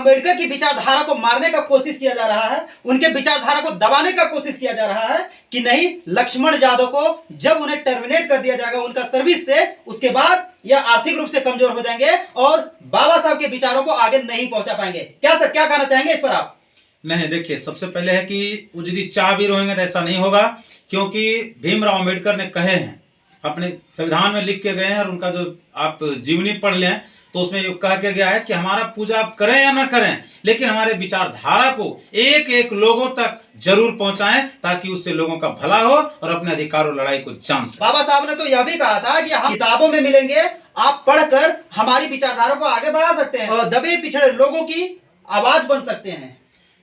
अम्बेडकर की विचारधारा को मारने का कोशिश किया जा रहा है, उनके विचारधारा को दबाने का कोशिश किया जा रहा है कि नहीं, लक्ष्मण यादव को जब उन्हें टर्मिनेट कर दिया जाएगा उनका सर्विस से, उसके बाद यह आर्थिक रूप से कमजोर हो जाएंगे और बाबा साहब के विचारों को आगे नहीं पहुंचा पाएंगे। क्या सर, क्या कहना चाहेंगे इस पर आप? नहीं, देखिए, सबसे पहले है कि वो यदि चाह भी रहेंगे तो ऐसा नहीं होगा, क्योंकि भीमराव अम्बेडकर ने कहे हैं, अपने संविधान में लिख के गए हैं, और उनका जो आप जीवनी पढ़ लें तो उसमें ये कहा के गया है कि हमारा पूजा आप करें या ना करें, लेकिन हमारे विचारधारा को एक एक लोगों तक जरूर पहुंचाएं, ताकि उससे लोगों का भला हो और अपने अधिकार और लड़ाई को जान सकें। बाबा साहब ने तो यह भी कहा था कि हम किताबों में मिलेंगे, आप पढ़कर हमारी विचारधारा को आगे बढ़ा सकते हैं और दबे पिछड़े लोगों की आवाज बन सकते हैं।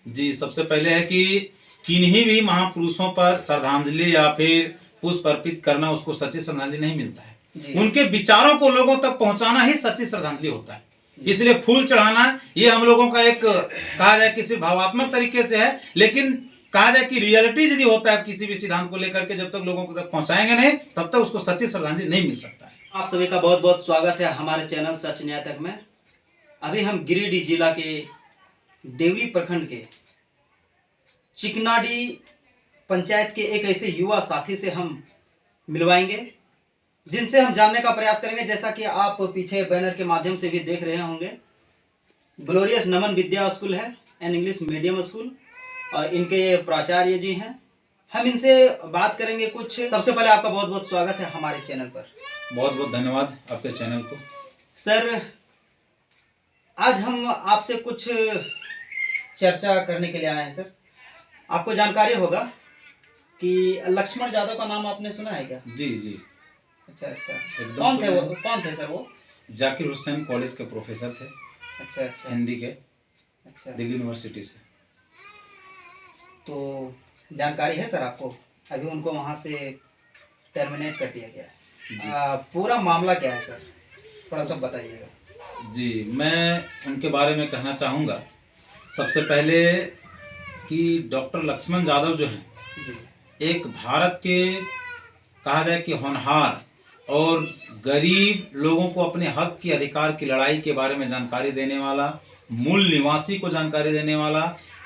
जी, सबसे पहले है कि किन्हीं भी महापुरुषों पर श्रद्धांजलि या फिर पुष्प अर्पित करना उसको सच्ची श्रद्धांजलि नहीं मिलता है। उनके विचारों को लोगों तक पहुंचाना ही सच्ची श्रद्धांजलि होता है। इसलिए फूल चढ़ाना ये हम लोगों का एक, कहा जाए, किसी भावात्मक तरीके से है, लेकिन कहा जाए कि रियलिटी यदि होता है किसी भी सिद्धांत को लेकर के, जब तक लोगों को तक पहुंचाएंगे नहीं, तब तक उसको सच्ची श्रद्धांजलि नहीं मिल सकता है। आप सभी का बहुत बहुत स्वागत है हमारे चैनल सच न्याय तक में। अभी हम गिरिडीह जिला के देवरी प्रखंड के चिकनाडी पंचायत के एक ऐसे युवा साथी से हम मिलवाएंगे, जिनसे हम जानने का प्रयास करेंगे। जैसा कि आप पीछे बैनर के माध्यम से भी देख रहे होंगे, ग्लोरियस नमन विद्या स्कूल है एंड इंग्लिश मीडियम स्कूल, और इनके प्राचार्य जी हैं। हम इनसे बात करेंगे कुछ। सबसे पहले आपका बहुत बहुत स्वागत है हमारे चैनल पर। बहुत बहुत धन्यवाद आपके चैनल को। सर, आज हम आपसे कुछ चर्चा करने के लिए आए हैं। सर, आपको जानकारी होगा कि लक्ष्मण यादव का नाम आपने सुना है क्या? जी जी। अच्छा अच्छा, कौन थे वो? कौन थे सर वो? जाकिर हुसैन कॉलेज के प्रोफेसर थे। अच्छा अच्छा, हिंदी के। अच्छा, दिल्ली यूनिवर्सिटी से। तो जानकारी है सर आपको? अभी उनको वहाँ से टर्मिनेट कर दिया गया है। पूरा मामला क्या है सर, थोड़ा सा बताइएगा। जी, मैं उनके बारे में कहना चाहूँगा। सबसे पहले कि डॉक्टर लक्ष्मण यादव जो हैं, एक भारत के, कहा जाए कि होनहार और गरीब लोगों को अपने हक की, अधिकार की लड़ाई के बारे में जानकारी देने वाला, मूल निवासी को जानकारी देने वाला,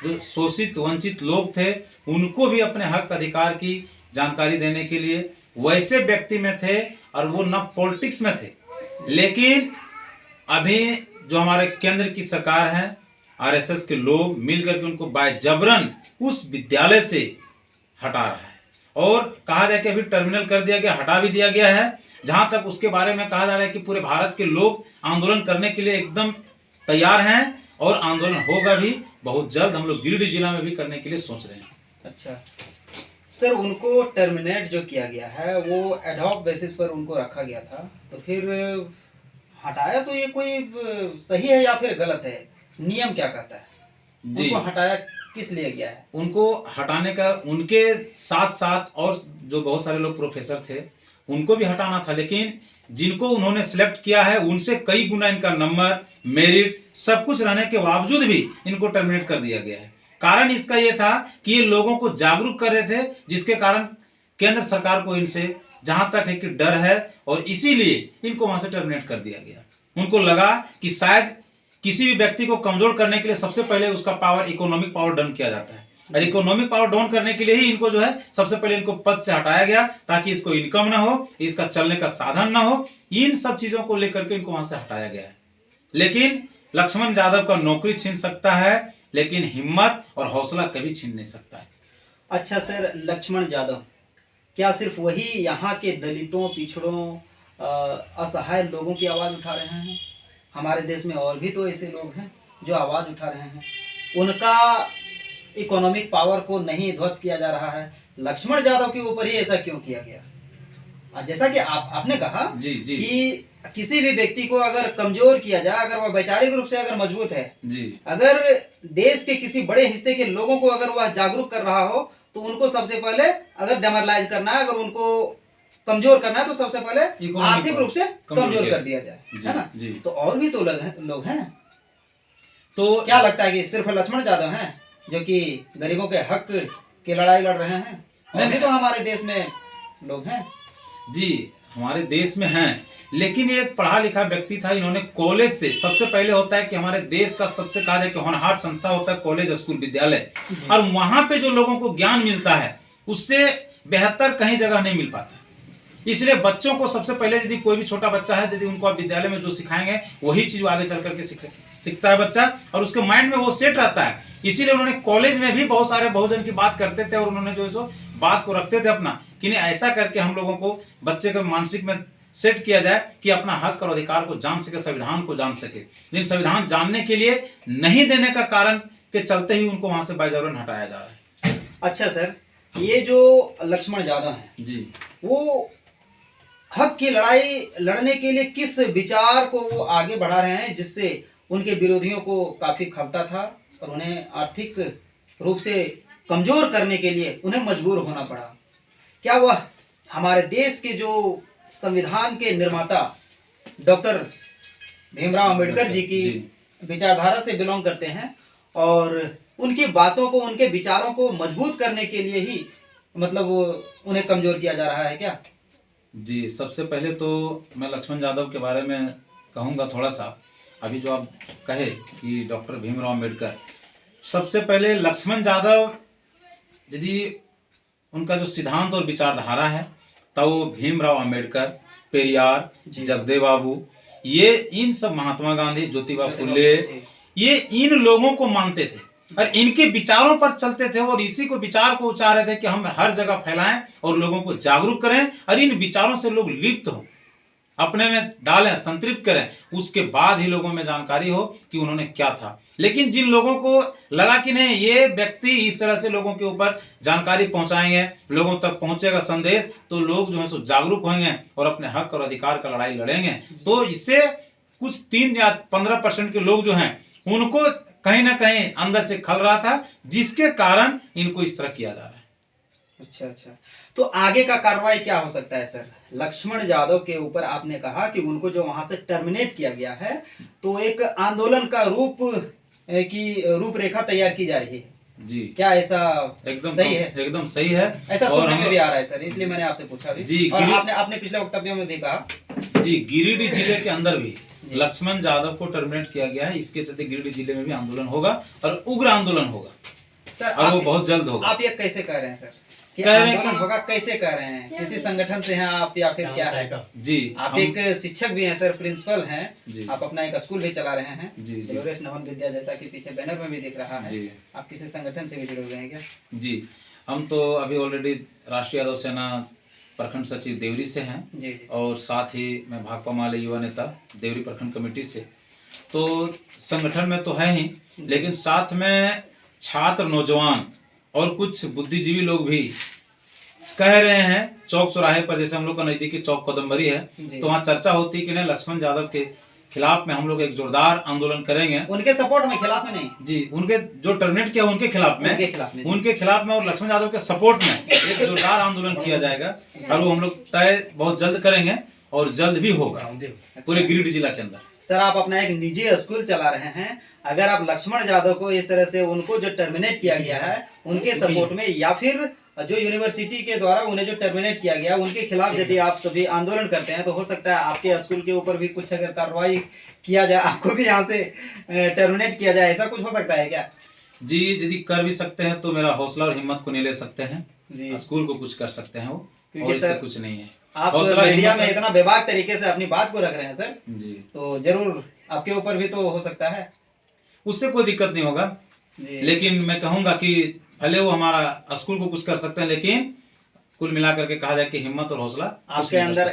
जो शोषित वंचित लोग थे उनको भी अपने हक अधिकार की जानकारी देने के लिए वैसे व्यक्ति में थे, और वो न पॉलिटिक्स में थे। लेकिन अभी जो हमारे केंद्र की सरकार है, आरएसएस के लोग मिलकर के उनको बायजबरन उस विद्यालय से हटा रहा है, और कहा जाए कि अभी टर्मिनल कर दिया गया, हटा भी दिया गया है। जहां तक उसके बारे में कहा जा रहा है कि पूरे भारत के लोग आंदोलन करने के लिए एकदम तैयार हैं, और आंदोलन होगा भी बहुत जल्द। हम लोग गिरिडीह जिला में भी करने के लिए सोच रहे हैं। अच्छा सर, उनको टर्मिनेट जो किया गया है वो एडहॉक बेसिस पर उनको रखा गया था, तो फिर हटाया तो ये कोई सही है या फिर गलत है? नियम क्या कहता है? जी, उनको हटाया किस लिए गया है? उनको हटाने का, उनके साथ साथ और जो बहुत सारे लोग प्रोफेसर थे उनको भी हटाना था, लेकिन जिनको उन्होंने सिलेक्ट किया है उनसे कई गुना इनका नंबर, मेरिट सब कुछ रहने के बावजूद भी इनको टर्मिनेट कर दिया गया है। कारण इसका यह था कि ये लोगों को जागरूक कर रहे थे, जिसके कारण केंद्र सरकार को इनसे जहां तक है कि डर है, और इसीलिए इनको वहां से टर्मिनेट कर दिया गया। उनको लगा कि शायद किसी भी व्यक्ति को कमजोर करने के लिए सबसे पहले उसका पावर, इकोनॉमिक पावर डाउन किया जाता है, और इकोनॉमिक पावर डाउन करने के लिए ही इनको जो है सबसे पहले इनको पद से हटाया गया, ताकि इसको इनकम ना हो, इसका चलने का साधन ना हो। इन सब चीजों को लेकर के इनको वहां से हटाया गया है। लेकिन लक्ष्मण यादव का नौकरी छीन सकता है, लेकिन हिम्मत और हौसला कभी छीन नहीं सकता है। अच्छा सर, लक्ष्मण यादव क्या सिर्फ वही यहाँ के दलितों, पिछड़ों, असहाय लोगों की आवाज उठा रहे हैं? हमारे देश में और भी तो ऐसे लोग हैं जो आवाज उठा रहे हैं। उनका इकोनॉमिक पावर को नहीं ध्वस्त किया जा रहा है, लक्ष्मण यादव के ऊपर ही ऐसा क्यों किया गया? जैसा कि आपने कहा जी जी, कि किसी भी व्यक्ति को अगर कमजोर किया जाए, अगर वह वैचारिक रूप से अगर मजबूत है जी, अगर देश के किसी बड़े हिस्से के लोगों को अगर वह जागरूक कर रहा हो, तो उनको सबसे पहले अगर डेमोरलाइज करना है, अगर उनको कमजोर करना है, तो सबसे पहले आर्थिक रूप से कमजोर कर दिया जाए, है ना? तो और भी तो लोग हैं। तो क्या लगता है कि सिर्फ लक्ष्मण यादव हैं जो कि गरीबों के हक की लड़ाई लड़ रहे हैं? नहीं, तो हमारे देश में लोग हैं। जी, हमारे देश में हैं, लेकिन ये एक पढ़ा लिखा व्यक्ति था। इन्होंने कॉलेज से, सबसे पहले होता है कि हमारे देश का सबसे कहा जाए कि होनहार संस्था होता है कॉलेज, स्कूल, विद्यालय, और वहां पे जो लोगों को ज्ञान मिलता है उससे बेहतर कहीं जगह नहीं मिल पाता। इसलिए बच्चों को सबसे पहले, यदि कोई भी छोटा बच्चा है, यदि उनको आप विद्यालय में जो सिखाएंगे वही चीज वो आगे चल करके सीखता है बच्चा, और उसके माइंड में वो सेट रहता है। इसीलिए उन्होंने कॉलेज में भी बहुत सारे बहुजन की बात करते थे, और उन्होंने जो है सो बात को रखते थे अपना कि नहीं, ऐसा करके हम लोगों को बच्चे के मानसिक में सेट किया जाए कि अपना हक और अधिकार को जान सके, संविधान को जान सके। लेकिन संविधान जानने के लिए नहीं देने का कारण के चलते ही उनको वहां से बाइजबरन हटाया जा रहा है। अच्छा सर, ये जो लक्ष्मण यादव हैं जी, वो हक की लड़ाई लड़ने के लिए किस विचार को वो आगे बढ़ा रहे हैं, जिससे उनके विरोधियों को काफी खलता था और उन्हें आर्थिक रूप से कमजोर करने के लिए उन्हें मजबूर होना पड़ा? क्या वह हमारे देश के जो संविधान के निर्माता डॉक्टर भीमराव अंबेडकर जी की विचारधारा से बिलोंग करते हैं, और उनकी बातों को, उनके विचारों को मजबूत करने के लिए ही मतलब उन्हें कमजोर किया जा रहा है क्या? जी, सबसे पहले तो मैं लक्ष्मण यादव के बारे में कहूँगा थोड़ा सा। अभी जो आप कहे कि डॉक्टर भीमराव अंबेडकर, सबसे पहले लक्ष्मण यादव यदि उनका जो सिद्धांत और विचारधारा है, तो वो भीमराव अंबेडकर, पेरियार, जगदेव बाबू, ये इन सब, महात्मा गांधी, ज्योतिबा फुले, ये इन लोगों को मानते थे और इनके विचारों पर चलते थे, और इसी को विचार को चाह रहे थे कि हम हर जगह फैलाएं और लोगों को जागरूक करें, और इन विचारों से लोग लिप्त हों, अपने में डालें, संतृप्त करें, उसके बाद ही लोगों में जानकारी हो कि उन्होंने क्या था। लेकिन जिन लोगों को लगा कि नहीं, ये व्यक्ति इस तरह से लोगों के ऊपर जानकारी पहुंचाएंगे, लोगों तक पहुंचेगा संदेश, तो लोग जो है सो जागरूक होंगे और अपने हक और अधिकार का लड़ाई लड़ेंगे, तो इससे कुछ 3 या 15% के लोग जो हैं उनको कहीं ना कहीं अंदर से खल रहा था, जिसके कारण इनको इस तरह किया जा रहा है। अच्छा अच्छा, तो आगे का कार्रवाई क्या हो सकता है सर? लक्ष्मण यादव के ऊपर आपने कहा कि उनको जो वहां से टर्मिनेट किया गया है, तो एक आंदोलन का रूपरेखा तैयार की जा रही है जी। क्या ऐसा एकदम सही है? एकदम सही है, ऐसा सुनने में भी आ रहा है सर, इसलिए मैंने आपसे पूछा भी। जी, और आपने पिछले वक्तव्यों में भी कहा जी, गिरिडीह जिले के अंदर भी लक्ष्मण यादव को टर्मिनेट किया गया है। इसके चलते गिरिडीह जिले में भी आंदोलन होगा, और उग्र आंदोलन होगा सर, और वो बहुत जल्द होगा। आप ये कैसे कह रहे हैं सर कि कह रहे हैं आंदोलन होगा? कैसे कह रहे हैं? किसी संगठन से हैं आप या फिर क्या है? जी, आप एक शिक्षक भी हैं सर, प्रिंसिपल हैं जी, आप अपना एक स्कूल भी चला रहे हैं, जी, जी, फ्लोरेंस नवन विद्या, जैसा कि पीछे बैनर में भी दिख रहा है जी। आप किसी संगठन से भी जुड़े हुए हैं क्या? जी, हम तो अभी ऑलरेडी राष्ट्रीय यादव सेना प्रखंड सचिव देवरी से हैं, जी, और साथ ही मैं भाकपा माले युवा नेता देवरी प्रखंड कमेटी से। तो संगठन में तो है ही, लेकिन साथ में छात्र, नौजवान और कुछ बुद्धिजीवी लोग भी कह रहे हैं, चौक चौराहे पर, जैसे हम लोग का नजदीकी चौक कदमबरी है, तो वहाँ चर्चा होती है कि नहीं, लक्ष्मण यादव के खिलाफ में हम लोग एक जोरदार आंदोलन करेंगे। उनके सपोर्ट में, खिलाफ में नहीं जी, उनके जो टर्मिनेट किया उनके खिलाफ में, उनके खिलाफ में और लक्ष्मण यादव के सपोर्ट में एक जोरदार आंदोलन किया जाएगा, और वो हम लोग तय बहुत जल्द करेंगे, और जल्द भी होगा पूरे गिरिडीह जिला के अंदर। सर, आप अपना एक निजी स्कूल चला रहे हैं, अगर आप लक्ष्मण यादव को इस तरह से, उनको जो टर्मिनेट किया गया है उनके सपोर्ट में, या फिर जो यूनिवर्सिटी के द्वारा उन्हें जो टर्मिनेट किया गया उनके खिलाफ यदि आप सभी आंदोलन करते हैं, तो हो सकता है आपके स्कूल के ऊपर भी कुछ अगर कार्रवाई किया जाए, आपको भी यहाँ से टर्मिनेट किया जाए, ऐसा कुछ हो सकता है क्या? जी, यदि कर भी सकते हैं तो मेरा हौसला और हिम्मत को नहीं ले सकते हैं जी, स्कूल को कुछ कर सकते हैं वो, क्योंकि और इससे सर कुछ नहीं है। आप मीडिया में इतना बेबाक तरीके से अपनी बात को रख रहे हैं सर जी, तो जरूर आपके ऊपर भी तो हो सकता है। उससे कोई दिक्कत नहीं होगा जी, लेकिन मैं कहूंगा कि भले वो हमारा स्कूल को कुछ कर सकते हैं, लेकिन कुल मिलाकर के कहा जाए कि हिम्मत और हौसला आपके अंदर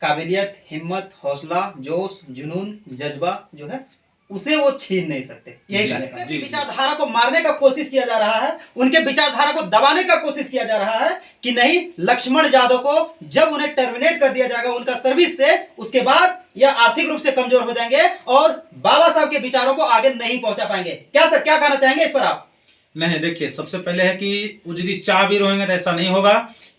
काबिलियत, हिम्मत, हौसला, जोश, जुनून, जज्बा जो है उसे वो छीन नहीं सकते। यही कहने का विचारधारा को मारने का कोशिश किया जा रहा है, उनके विचारधारा को दबाने का कोशिश किया जा रहा है कि नहीं, लक्ष्मण यादव को जब उन्हें टर्मिनेट कर दिया जाएगा उनका सर्विस से, उसके बाद यह आर्थिक रूप से कमजोर हो जाएंगे और बाबा साहब के विचारों को आगे नहीं पहुंचा पाएंगे। क्या सर, क्या कहना चाहेंगे इस पर आप? नहीं, देखिए, सबसे पहले है कि वो यदि चाह भी रहेंगे तो ऐसा नहीं होगा,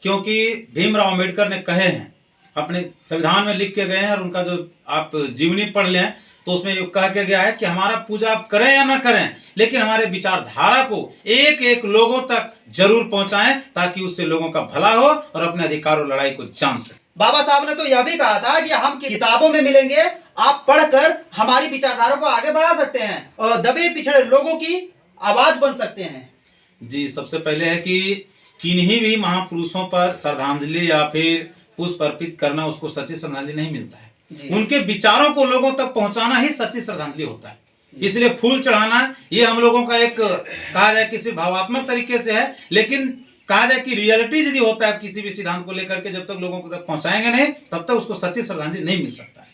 क्योंकि भीमराव अंबेडकर ने कहे हैं, अपने संविधान में लिख के गए हैं, और उनका जो आप जीवनी पढ़ लें तो उसमें ये कहा गया है कि हमारा पूजा आप करें या ना करें, लेकिन हमारे विचारधारा को एक एक लोगों तक जरूर पहुंचाएं, ताकि उससे लोगों का भला हो और अपने अधिकार और लड़ाई को जान सके। बाबा साहब ने तो यह भी कहा था कि हम किताबों में मिलेंगे, आप पढ़कर हमारी विचारधारा को आगे बढ़ा सकते हैं और दबे पिछड़े लोगों की आवाज बन सकते हैं। जी, सबसे पहले है कि किन्हीं भी महापुरुषों पर श्रद्धांजलि या फिर पुष्प अर्पित करना उसको सच्ची श्रद्धांजलि नहीं मिलता है। जी। उनके विचारों को लोगों तक पहुंचाना ही सच्ची श्रद्धांजलि होता है। इसलिए फूल चढ़ाना ये हम लोगों का एक कहा जाए किसी भावात्मक तरीके से है, लेकिन कहा जाए कि रियलिटी यदि होता है किसी भी सिद्धांत को लेकर के, जब तक लोगों को तक पहुंचाएंगे नहीं तब तक उसको सच्ची श्रद्धांजलि नहीं मिल सकता है।